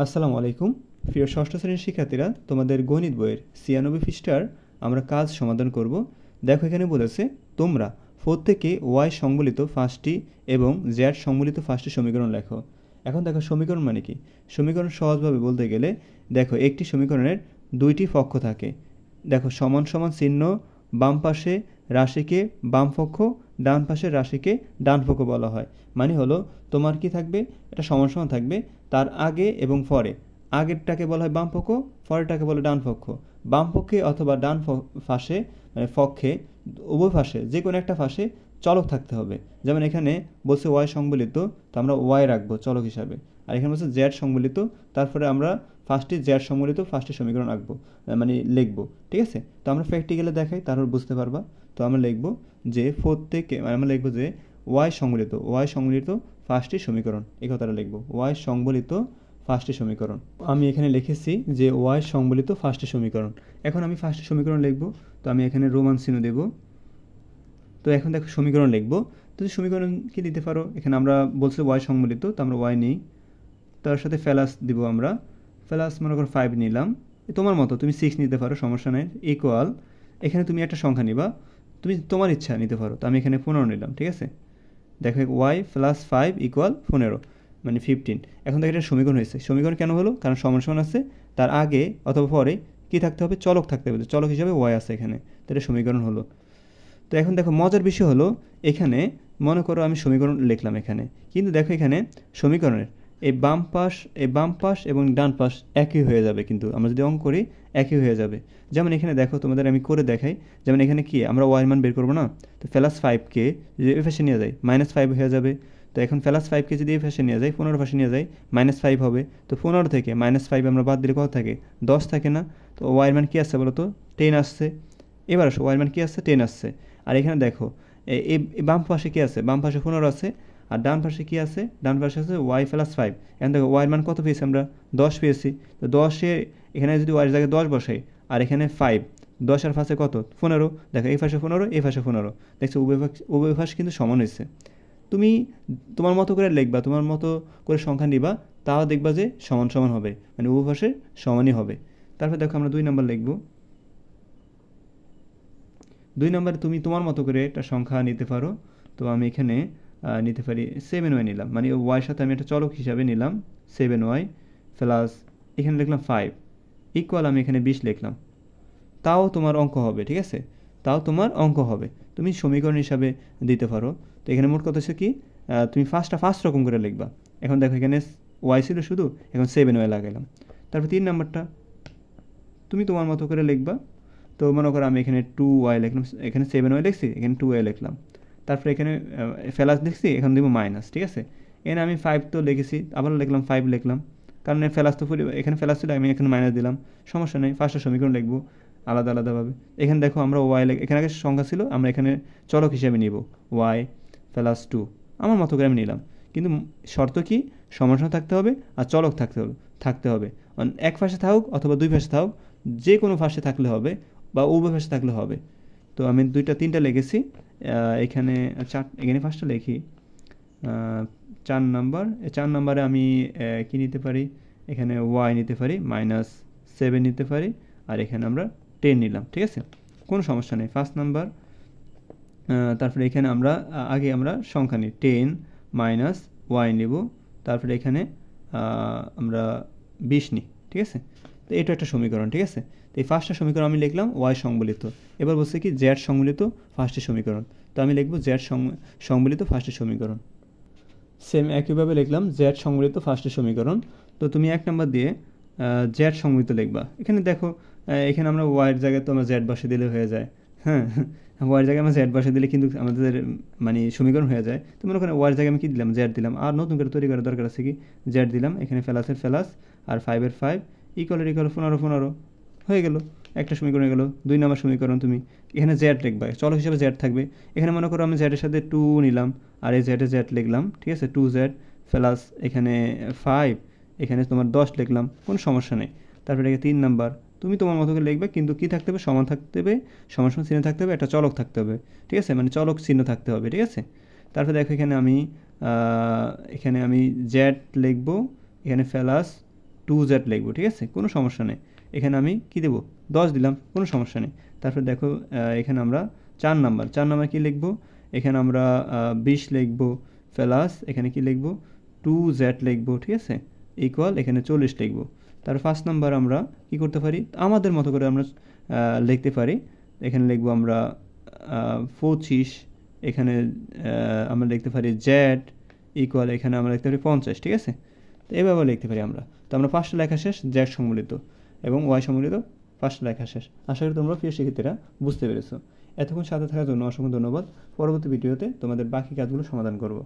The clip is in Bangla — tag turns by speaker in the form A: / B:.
A: আসসালামু আলাইকুম প্রিয় ষষ্ঠ শ্রেণীর শিক্ষার্থীরা, তোমাদের গণিত বইয়ের ৯৬ পৃষ্ঠার আমরা কাজ সমাধান করব। দেখো এখানে বলেছে তোমরা 4 থেকে ওয়াই সংবলিত 5টি এবং জেড সংবলিত 5টি সমীকরণ লেখো। এখন দেখো সমীকরণ মানে কি? সমীকরণ সহজভাবে বলতে গেলে দেখো একটি সমীকরণের দুইটি পক্ষ থাকে। দেখো সমান সমান চিহ্ন বাম পাশে রাশিকে বাম পক্ষ, ডান পাশের রাশিকে ডান পক্ষ বলা হয়। মানে হলো তোমার কি থাকবে, এটা সমান সমান থাকবে, তার আগে এবং পরে। আগেরটাকে বলা হয় বাম পক্ষ, পরেরটাকে বলে ডান পক্ষ। বাম পক্ষে অথবা ডান পাশে মানে পক্ষে উভয় পাশে যে কোনো একটা পাশে চলক থাকতে হবে। যেমন এখানে বলছে ওয়াই সংবলিত, তো আমরা ওয়াই রাখবো চলক হিসাবে। আর এখানে বলছে জেড সংবলিত, তারপরে আমরা ফার্স্টে জেড সংবলিত 5টি সমীকরণ আঁকবো, মানে লিখবো। ঠিক আছে, তো আমরা প্র্যাকটিক্যালে দেখাই, তারপর বুঝতে পারবা। তো আমরা লিখবো যে 4 থেকে আমরা লিখবো যে ওয়াই সংবলিত 5টি সমীকরণ, এই কথাটা লিখবো, ওয়াই সংবলিত 5টি সমীকরণ। আমি এখানে লিখেছি যে ওয়াই সংবলিত 5টি সমীকরণ। এখন আমি 5টি সমীকরণ লিখবো, তো আমি এখানে রোমান চিহ্ন দেব। তো এখন দেখো সমীকরণ লিখবো, তো সমীকরণ কি দিতে পারো, এখানে আমরা বলছি ওয়াই সংবলিত, তো আমরা ওয়াই নিই, তার সাথে ফেলাস দিব, আমরা ফেলাস মনে করো 5 নিলাম, তোমার মতো তুমি 6 নিতে পারো, সমস্যা নেই। ইকুয়াল এখানে তুমি একটা সংখ্যা নিবা, তুমি তোমার ইচ্ছা নিতে পারো, তো আমি এখানে 15 নিলাম। ঠিক আছে, দেখো ওয়াই প্লাস 5 ইকুয়াল 15 মানে 15। এখন দেখো এটা সমীকরণ হয়েছে। সমীকরণ কেন হলো? কারণ সমান সমান আছে, তার আগে অথবা পরে কি থাকতে হবে, চলক থাকতে হবে, চলক হিসাবে ওয়াই আছে এখানে, তো এটা সমীকরণ হলো। তো এখন দেখো মজার বিষয় হলো, এখানে মনে করো আমি সমীকরণ লিখলাম এখানে, কিন্তু দেখো এখানে সমীকরণের এই বাম পাশ এবং ডান পাশ একই হয়ে যাবে, কিন্তু আমরা যদি অঙ্ক করি একই হয়ে যাবে। যেমন এখানে দেখো তোমাদের আমি করে দেখাই, যেমন এখানে কি আমরা ওয়াই মান বের করবো না, তো প্লাস 5কে যদি এই পাশে নিয়ে যায় -5 হয়ে যাবে। তো এখন প্লাস 5কে যদি এই পাশে নিয়ে যায়, 15 পাশে নিয়ে যায় -5 হবে। তো 15 থেকে -5 আমরা বাদ দিলে কত থাকে, 10 থাকে না? তো ওয়াই মান কি আসছে বলো তো, 10 আসছে। এবার আসো ওয়াই মান কি আসছে, 10 আসছে। আর এখানে দেখো এই বাম পাশে কি আছে, বাম পাশে 15 আছে, আর ডান পাশে কি আছে, ডান পাশে আছে ওয়াই প্লাস 5। এখন দেখো ওয়াই মান কত পেয়েছি আমরা, 10 পেয়েছি। তো 10-এ এখানে যদি ওয়াই জায়গায় 10 বসাই, আর এখানে 5, 10 আর 5-এ কত, 15। দেখো এই পাশে 15, এই পাশে 15, দেখছো উভয় পাশ কিন্তু সমান হয়েছে। তুমি তোমার মতো করে লিখবা, তোমার মতো করে সংখ্যা নিবা, তাও দেখবা যে সমান সমান হবে, মানে উভয় পাশে সমানই হবে। তারপর দেখো আমরা 2 নাম্বার লিখবো। 2 নম্বরে তুমি তোমার মতো করে একটা সংখ্যা নিতে পারো। তো আমি এখানে নিতে পারি 7y নিলাম, মানে ওয়াইয়ের সাথে আমি একটা চলক হিসাবে নিলাম 7y প্লাস এখানে লিখলাম 5 ইকুয়াল আমি এখানে 20 লিখলাম। তাও তোমার অঙ্ক হবে, ঠিক আছে, তাও তোমার অঙ্ক হবে, তুমি সমীকরণ হিসাবে দিতে পারো। তো এখানে মোট কথা হচ্ছে কি, তুমি ফার্স্ট রকম করে লিখবা। এখন দেখো এখানে ওয়াই ছিল শুধু, এখন 7y লাগাইলাম। তারপর 3 নাম্বারটা তুমি তোমার মতো করে লিখবা। তো মনে করো আমি এখানে 2y লিখলাম, এখানে 7y লিখছি, এখানে 2y লিখলাম। তারপরে এখানে ফেলাস লিখছি, এখন দিব মাইনাস। ঠিক আছে, এখানে আমি 5 তো লিখেছি, আবার লিখলাম 5 লিখলাম, কারণ ফেলাস তো এখানে ফেলাস ছিল, আমি এখানে মাইনাস দিলাম, সমস্যা নেই। ফার্স্টের সমীকরণ লিখবো আলাদা আলাদাভাবে। এখানে দেখো আমরা ওয়াই এখানে আগে সংখ্যা ছিল, আমরা এখানে চলক হিসেবে নিব ওয়াই প্লাস 2, আমার মতো করে আমি নিলাম। কিন্তু শর্ত কি, সমান থাকতে হবে আর চলক থাকতে হবে। এক পাশে থাকুক অথবা দুই পাশে থাকুক, যে কোনো পাশে থাকলে হবে বা উভয় পাশে থাকলে হবে। তো আমি 2-3টা লিখেছি এখানে। এখানে ফার্স্টটা লিখি 4 নাম্বার। 4 নাম্বারে আমি কি নিতে পারি, এখানে ওয়াই নিতে পারি, -7 নিতে পারি, আর এখানে আমরা 10 নিলাম। ঠিক আছে, কোনো সমস্যা নেই। 1 নাম্বার, তারপরে এখানে আগে আমরা সংখ্যা নিই, 10 মাইনাস ওয়াই নিব, তারপরে এখানে আমরা 20 নিই। ঠিক আছে, তো এটা একটা সমীকরণ। ঠিক আছে, তো এই ফার্স্টটা সমীকরণ আমি লিখলাম ওয়াই সংবলিত। এবার বলছে কি জেড সংবলিত ফার্স্টটি সমীকরণ, তো আমি লিখবো জেড সংবলিত ফার্স্টটি সমীকরণ। সেম একইভাবে লিখলাম জেড সংবলিত ফার্স্টটি সমীকরণ। তো তুমি 1 নাম্বার দিয়ে জেড সংবলিত লিখবা। এখানে দেখো এখানে আমরা ওয়াইয়ের জায়গায় তো আমরা জেড বসে দিলে হয়ে যায়। হ্যাঁ, ওয়াইয়ের জায়গায় আমরা জেড বসে দিলে কিন্তু আমাদের মানে সমীকরণ হয়ে যায়। তো মনে করেন ওয়াইয়ের জায়গায় আমি কী দিলাম, জেড দিলাম, আর নতুন করে তৈরি করার দরকার আছে কি, জেড দিলাম, এখানে ফেলাসের ফেলাস আর 5-এর 5 ইকুয়াল 15 হয়ে গেল, একটা সমীকরণ হয়ে গেল। 2 নম্বর সমীকরণ তুমি এখানে জেড লিখবা, চলক হিসেবে জেড থাকবে। এখানে মনে করো আমি জেডের সাথে 2 নিলাম, আর এই জেড লিখলাম। ঠিক আছে, 2z প্লাস এখানে 5, এখানে তোমার 10 লিখলাম, কোনো সমস্যা নেই। তারপরে 3 নাম্বার তুমি তোমার মতো করে লিখবে, কিন্তু কী থাকতে হবে, সমান থাকতে হবে, সমান চিহ্ন থাকতে হবে, একটা চলক থাকতে হবে। ঠিক আছে, মানে চলক চিহ্ন থাকতে হবে। ঠিক আছে, তারপরে দেখো এখানে আমি জেড লিখবো, এখানে প্লাস 2z লিখবো, ঠিক আছে, কোনো সমস্যা নেই। এখানে আমি কি দেবো 10 দিলাম, কোনো সমস্যা নেই। তারপর দেখো এখানে আমরা 4 নাম্বার কি লিখবো, এখানে আমরা 20 লিখবো প্লাস এখানে কি লিখবো 2z লিখবো, ঠিক আছে, ইকুয়াল এখানে 40 লিখবো। তার 5 নাম্বার আমরা কি করতে পারি, আমাদের মতো করে আমরা লিখতে পারি। এখানে লিখবো আমরা 25, এখানে আমরা লিখতে পারি z ইকুয়াল এখানে আমরা লিখতে পারি 50, ঠিক আছে। তো এভাবে লিখতে পারি আমরা। তো আমরা 5টা লেখা শেষ, z সম্বলিত এবং y সম্বলিত 5টা লেখা শেষ। আশা করি তোমরা প্রিয় শিক্ষার্থীরা বুঝতে পেরেছো। এতক্ষণ সাথে থাকার জন্য অসংখ্য ধন্যবাদ। পরবর্তী ভিডিওতে তোমাদের বাকি কাজগুলো সমাধান করব।